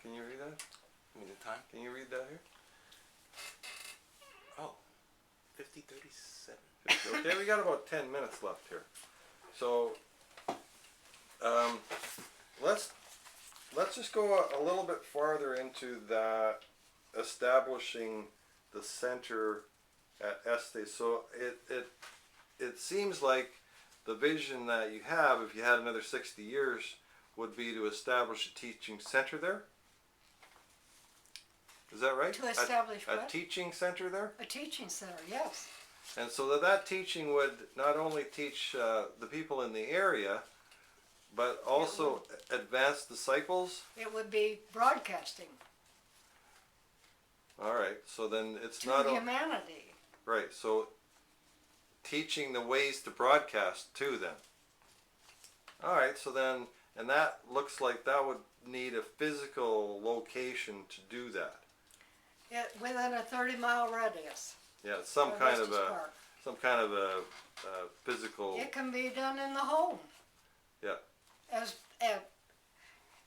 Can you read that? Give me the time. Can you read that here? Oh, 50:37. Okay, we got about 10 minutes left here. So, let's just go a little bit farther into that, establishing the center at Este. So it seems like the vision that you have, if you had another 60 years, would be to establish a teaching center there. Is that right? To establish a what? teaching center there? A teaching center, yes. And so that teaching would not only teach the people in the area, but also advance disciples. It would be broadcasting All right, so then it's to not humanity. right. So teaching the ways to broadcast too. Then. All right, so then, and that looks like that would need a physical location to do that. Within a 30-mile radius. Yeah, some of kind of Estes a Park. physical. It can be done in the home. Yeah.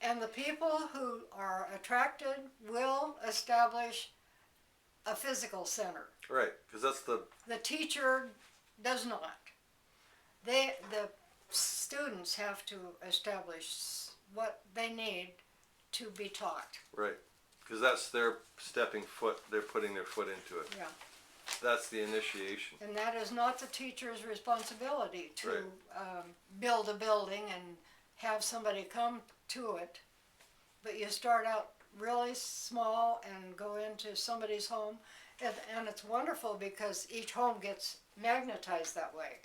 And the people who are attracted will establish a physical center. Right, because that's the The teacher does not. The students have to establish what they need to be taught. right, because that's their stepping foot. They're putting their foot into it. Yeah. That's the initiation. And that is not the teacher's responsibility to Right. build a building and have somebody come to it. But you start out really small and go into somebody's home. And it's wonderful because each home gets magnetized that way.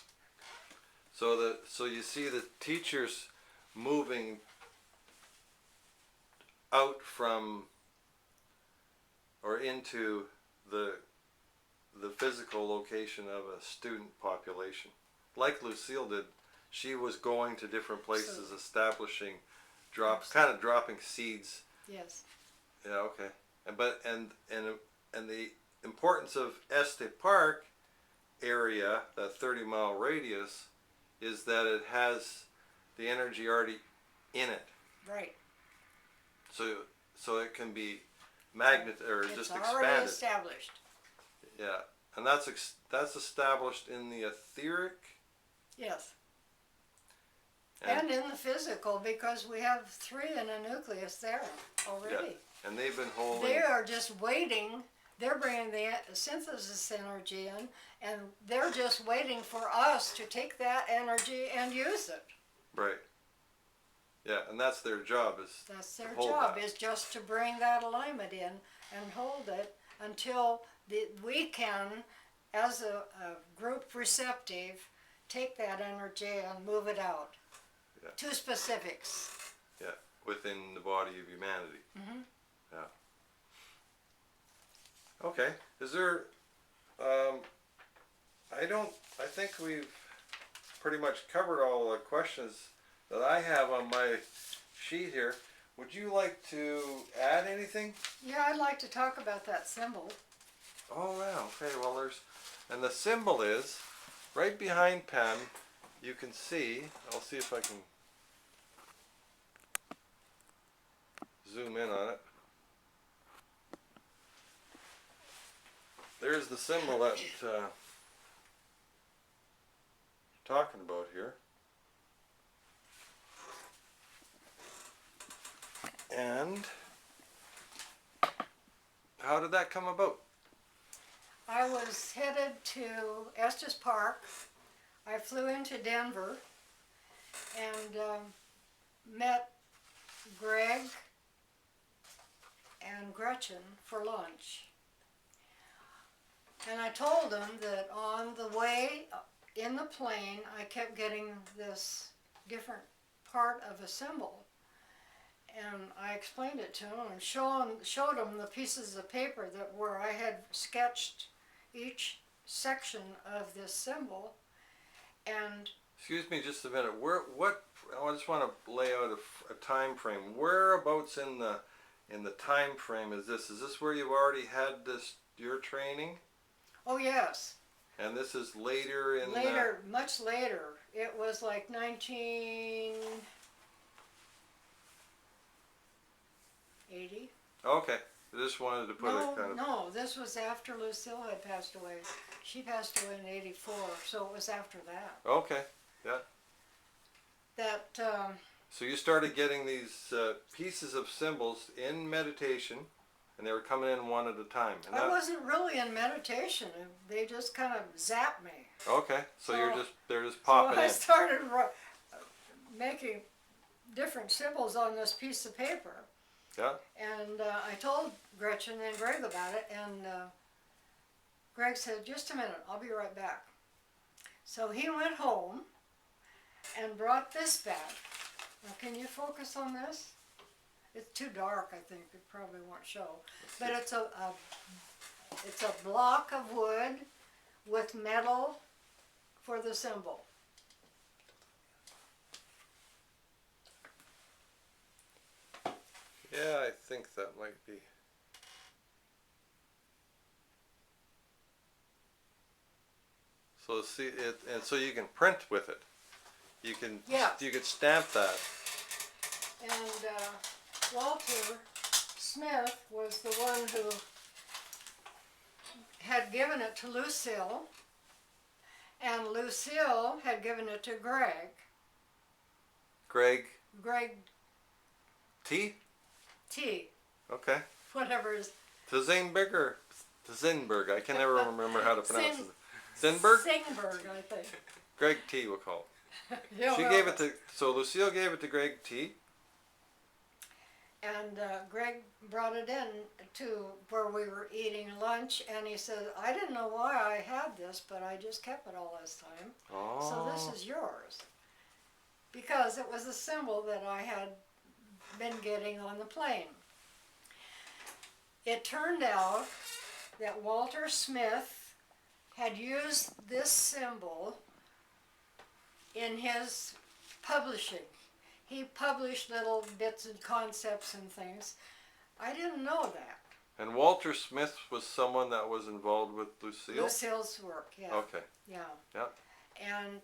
So you see the teachers moving out from or into the physical location of a student population, like Lucille did. She was going to different places, establishing, kind of dropping seeds. Yes. Yeah, okay. And the importance of Este Park area, that 30-mile radius, is that it has the energy already in it. Right. So it can be just It's already expanded. established. Yeah, and that's established in the etheric. Yes. And, And in the physical, because we have 3 in a nucleus there already. and they've been holding. They are just waiting. They're bringing the synthesis energy in, and they're just waiting for us to take that energy and use it. Right. Yeah, and that's their job is. That's their hold job, that. is just to bring that alignment in and hold it until we can, as a group receptive, take that energy and move it out Yeah. to specifics. Yeah, within the body of humanity. Mhm. Yeah. Okay. Is there? I think we've pretty much covered all the questions that I have on my sheet here. Would you like to add anything? Yeah, I'd like to talk about that symbol. Oh yeah. Okay. Well, and the symbol is right behind Pam. You can see. I'll see if I can zoom in on it. There's the symbol that talking about here. And how did that come about? I was headed to Estes Park. I flew into Denver and met Greg and Gretchen for lunch. And I told him that on the way in the plane, I kept getting this different part of a symbol. And I explained it to him and showed him the pieces of paper that where I had sketched each section of this symbol. And Excuse me just a minute. I just want to lay out a time frame. Whereabouts in the time frame is this? Is this where you've already had your training? oh yes, And this is later in later, much later. It was like 1980. Okay. I just wanted to put No, it kind of. no, this was after Lucille had passed away. She passed away in '84, so it was after that. Okay. Yeah. That So you started getting these pieces of symbols in meditation, and they were coming in one at a time. And I wasn't really in meditation. They just kind of zapped me. Okay. So So- they're just So popping I in. started making different symbols on this piece of paper. Yeah. And I told Gretchen and Greg about it, and Greg said, just a minute, I'll be right back. So he went home and brought this back. Now, can you focus on this? It's too dark, I think. It probably won't show. But it's a block of wood with metal for the symbol. Yeah, I think that might be. So see it, and so you can print with it. You can Yeah. you could stamp that. And Walter Smith was the one who had given it to Lucille, and Lucille had given it to Greg. Greg Greg T. T, Okay. whatever his Tzinberg or Tzinberg. I can never remember how to pronounce Zin- it. Zinberg. Singberg, I think. Greg T. We'll call it. Yeah, She well, gave it to. So Lucille gave it to Greg T. And Greg brought it in to where we were eating lunch, and he said, I didn't know why I had this, but I just kept it all this time. Oh. So this is yours. Because it was a symbol that I had been getting on the plane. It turned out that Walter Smith had used this symbol in his publishing. He published little bits and concepts and things. I didn't know that. And Walter Smith was someone that was involved with Lucille. Lucille's work, yeah. Okay. Yeah. Yep. And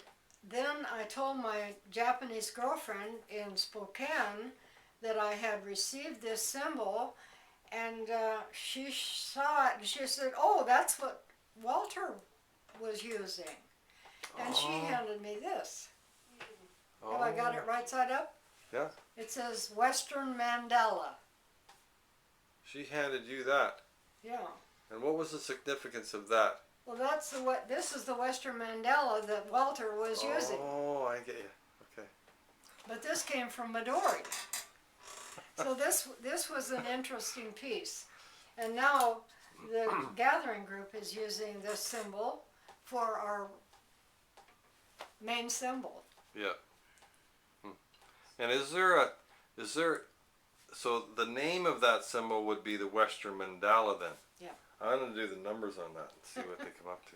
then I told my Japanese girlfriend in Spokane that I had received this symbol, and she saw it and she said, oh, that's what Walter was using. And she Oh. handed me this. Have I got it right side up? Yeah. It says Western Mandala. She handed you that. Yeah. And what was the significance of that? Well, that's this is the Western Mandala that Walter was using. Oh, I get you. Okay. But this came from Midori. So this was an interesting piece. And now the gathering group is using this symbol for our main symbol. Yeah. And so the name of that symbol would be the Western Mandala then? Yeah. I'm going to do the numbers on that and see what they come up to.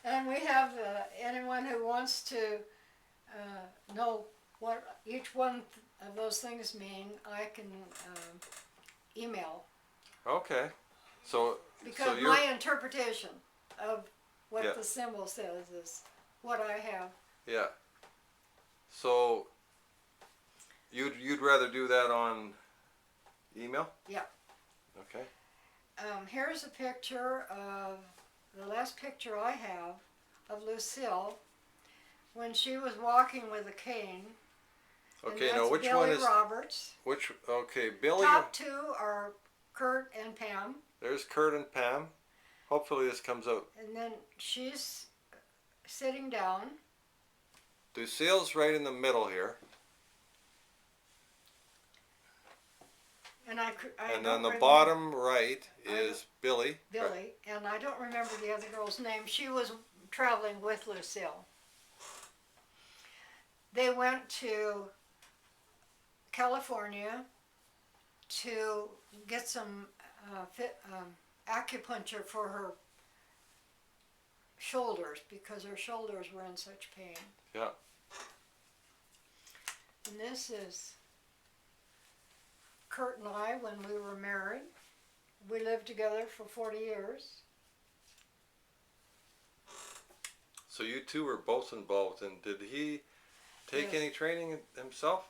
And we have anyone who wants to know what each one of those things mean, I can email. Okay. So Because you're, my interpretation of what Yeah. the symbol says is what I have. yeah. So you'd rather do that on email? Yeah. Okay. Here's a picture of the last picture I have of Lucille when she was walking with a cane. Okay, and now that's which Billy one is Roberts. okay, Billy. Top two are Kurt and Pam, There's Kurt and Pam. Hopefully this comes out. and then she's sitting down. Lucille's right in the middle here. And I And don't on the remember bottom right I is Billy. Billy, and I don't remember the other girl's name. She was traveling with Lucille. They went to California to get some acupuncture for her shoulders because her shoulders were in such pain. Yeah. And this is Kurt and I when we were married. We lived together for 40 years. So you two were both involved, and did he take Yes. any training himself?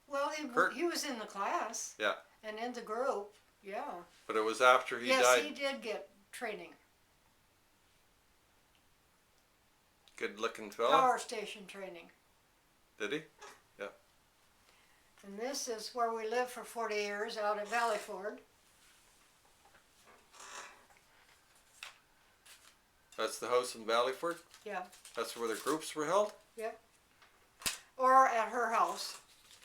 Well, Kurt? he was in the class. Yeah. And in the group, yeah. But it was after he Yes, died. he did get training. Good looking fella. Power station training. Did he? And this is where we lived for 40 years out at Valley Ford. That's the house in Valleyford? Yeah. That's where the groups were held? Or at her house.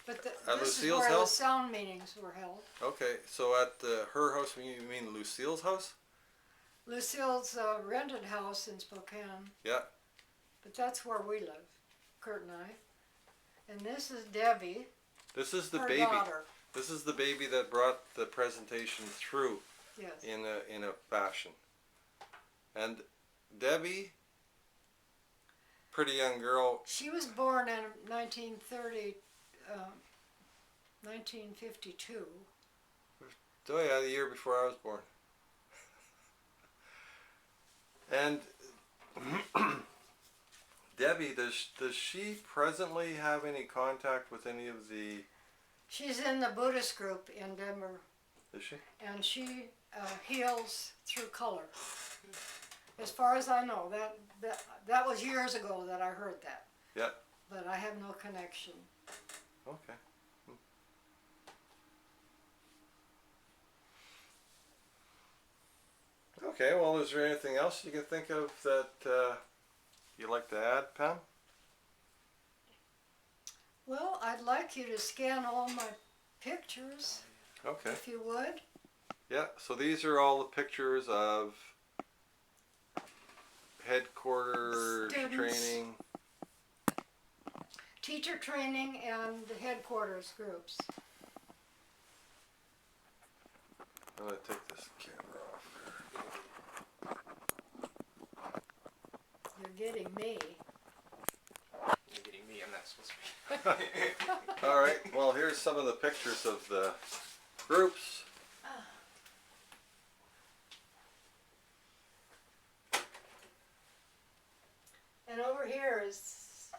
But At this is Lucille's where the house? sound meetings were held. Okay, so at her house, you mean Lucille's house? Lucille's rented house in Spokane. Yeah. But that's where we live, Kurt and I. And this is Debbie, This is the her baby. daughter. This is the baby that brought the presentation through Yes. in a fashion. And Debbie, pretty young girl. She was born in 1952. Oh yeah, the year before I was born. And Debbie, does she presently have any contact with any of the? She's in the Buddhist group in Denver, Is she? and she heals through color. As far as I know, that was years ago that I heard that. Yeah. But I have no connection. Okay. Okay. Well, is there anything else you can think of that you'd like to add, Pam? Well, I'd like you to scan all my pictures, Okay. if you would. Yeah. So these are all the pictures of headquarters Students. training. Teacher training and the headquarters groups. I'm gonna take this camera off. You're getting me. You're getting me. I'm not supposed to be. All right. Well, here's some of the pictures of the groups. And over here is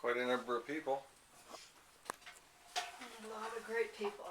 Quite a number of people. a lot of great people.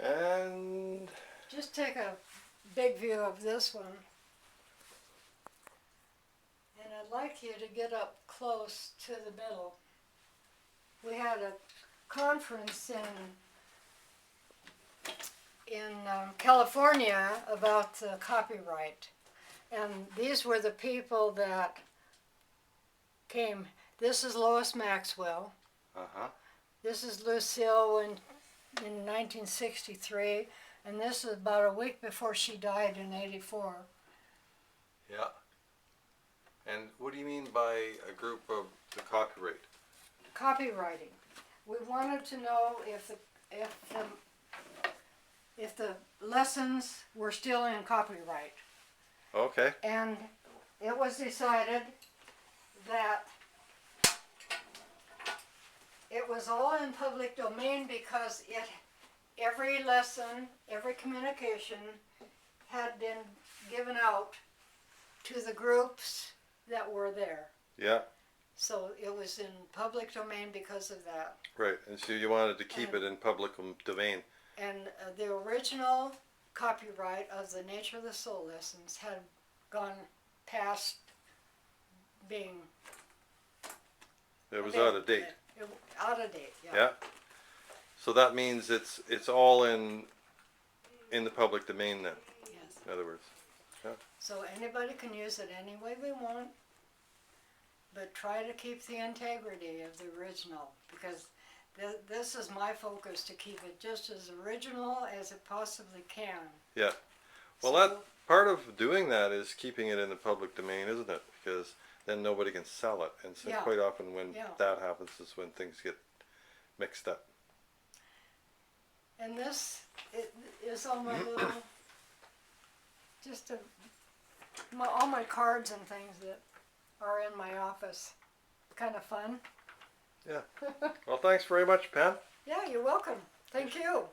And Just take a big view of this one. And I'd like you to get up close to the middle. We had a conference in California about copyright. And these were the people that came. This is Lois Maxwell. uh-huh. This is Lucille in 1963, and this is about a week before she died in 84. Yeah. And what do you mean by a group of the copyright? Copywriting. We wanted to know if the lessons were still in copyright. Okay. And it was decided that it was all in public domain because every lesson, every communication had been given out to the groups that were there. Yeah. So it was in public domain because of that. Right. And so you wanted to keep it in public domain. And the original copyright of the Nature of the Soul lessons had gone past being It was out of date. Out of date, yeah. Yeah. So that means it's all in the public domain then. Yes. In other words. So anybody can use it any way they want, but try to keep the integrity of the original, because this is my focus, to keep it just as original as it possibly can. Yeah. Well, So- that part of doing that is keeping it in the public domain, isn't it? Because then nobody can sell it, and so Yeah. quite often when Yeah. that happens is when things get mixed up. And this is on my little, just all my cards and things that are in my office. Kind of fun. Well, thanks very much, Pam. Yeah, you're welcome. Thank you.